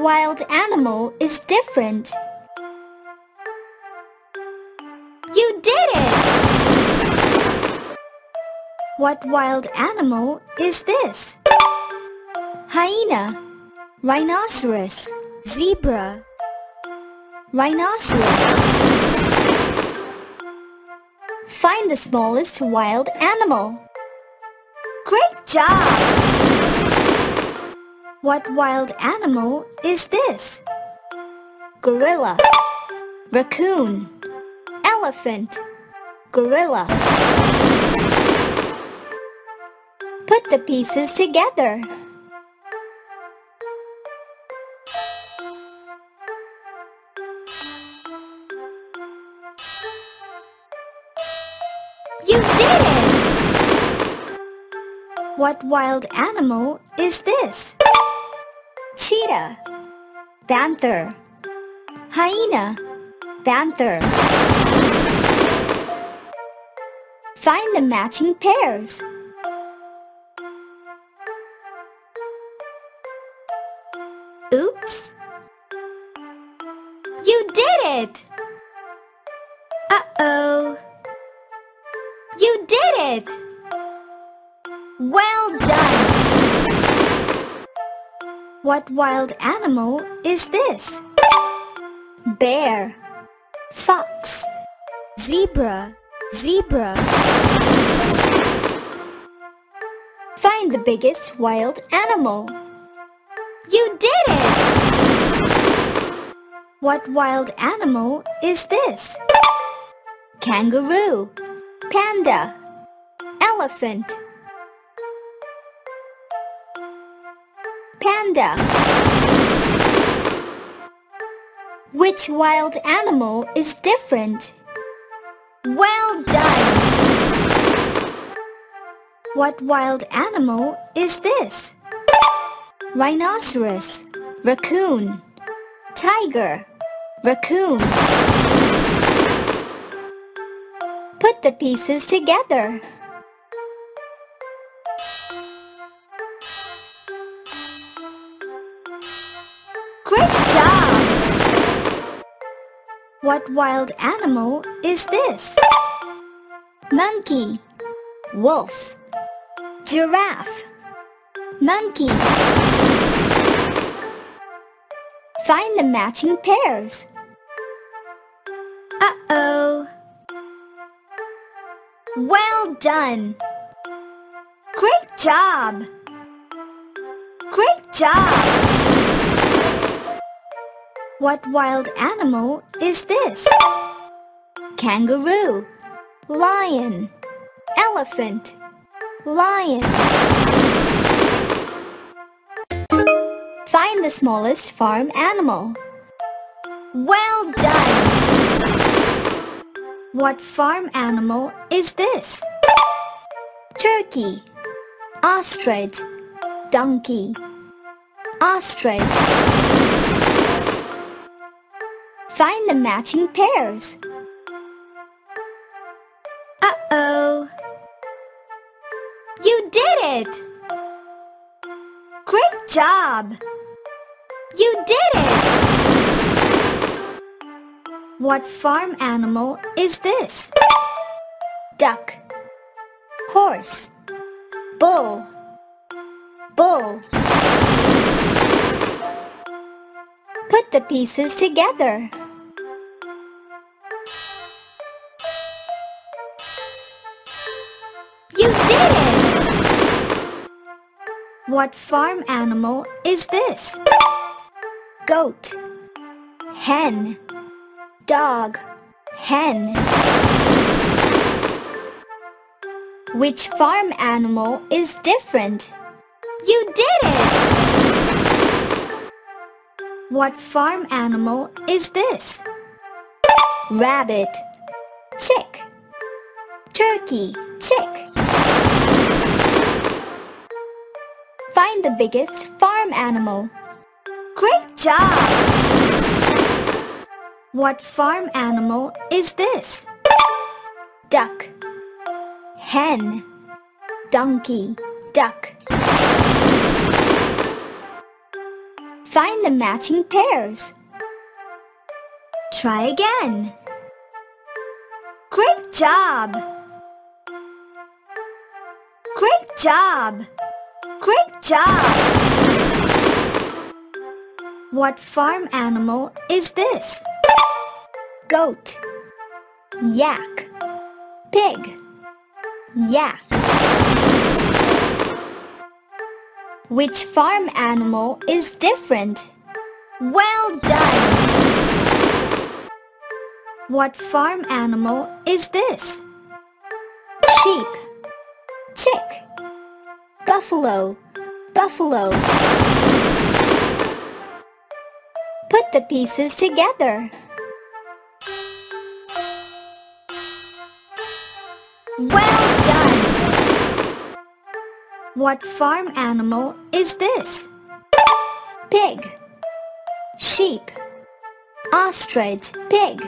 wild animal is different? You did it! What wild animal is this? Hyena, rhinoceros, zebra, rhinoceros. Find the smallest wild animal. Great job! What wild animal is this? Gorilla, raccoon, elephant, gorilla. Put the pieces together. You did it! What wild animal is this? Cheetah, panther, hyena, panther. Find the matching pairs. Oops! You did it! Uh-oh! You did it! Well done! What wild animal is this? Bear, fox, zebra, zebra. Find the biggest wild animal. You did it! What wild animal is this? Kangaroo, panda, elephant, panda. Which wild animal is different? Well done! What wild animal is this? Rhinoceros, raccoon, tiger, raccoon. Put the pieces together. Great job! What wild animal is this? Monkey, wolf, giraffe, monkey. Find the matching pairs. Uh-oh! Well done! Great job! Great job! What wild animal is this? Kangaroo, lion, elephant, lion. Find the smallest farm animal. Well done! What farm animal is this? Turkey, ostrich, donkey, ostrich. Find the matching pairs. Uh-oh! You did it! Great job! You did it! What farm animal is this? Duck, horse, bull, bull. Put the pieces together. You did it! What farm animal is this? Goat, hen, dog, hen. Which farm animal is different? You did it! What farm animal is this? Rabbit, chick, turkey, chick. Find the biggest farm animal. Great job! What farm animal is this? Duck, hen, donkey, duck. Find the matching pairs. Try again. Great job! Great job! Great job! What farm animal is this? Goat, yak, pig, yak. Which farm animal is different? Well done! What farm animal is this? Sheep, chick, buffalo, buffalo. Put the pieces together. Well done! What farm animal is this? Pig, sheep, ostrich, pig.